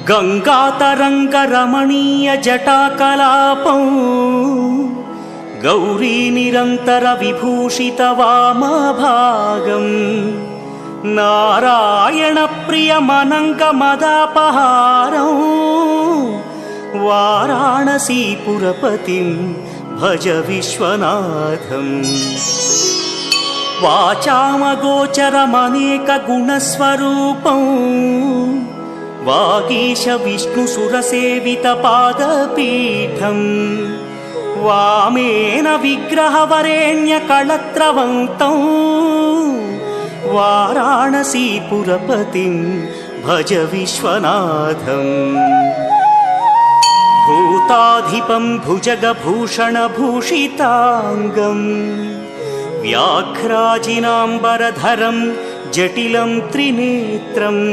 गङ्गातरङ्गरमणीयजटाकलापं गौरीनिरन्तरविभूषितवामभागम् नारायणप्रियमनङ्गमदापहारं वाराणसीपुरपतिं भज विश्वनाथम्। वाचामगोचरमनेकगुणस्वरूपं वागीश विष्णुसुरसेवितपादपीठम् वामेन विग्रहवरेण्यकळत्रवन्तं वाराणसीपुरपतिं भज विश्वनाथम्। भूताधिपं भुजगभूषणभूषिताङ्गम् व्याघ्राजिनाम्बरधरं जटिलं त्रिनेत्रम्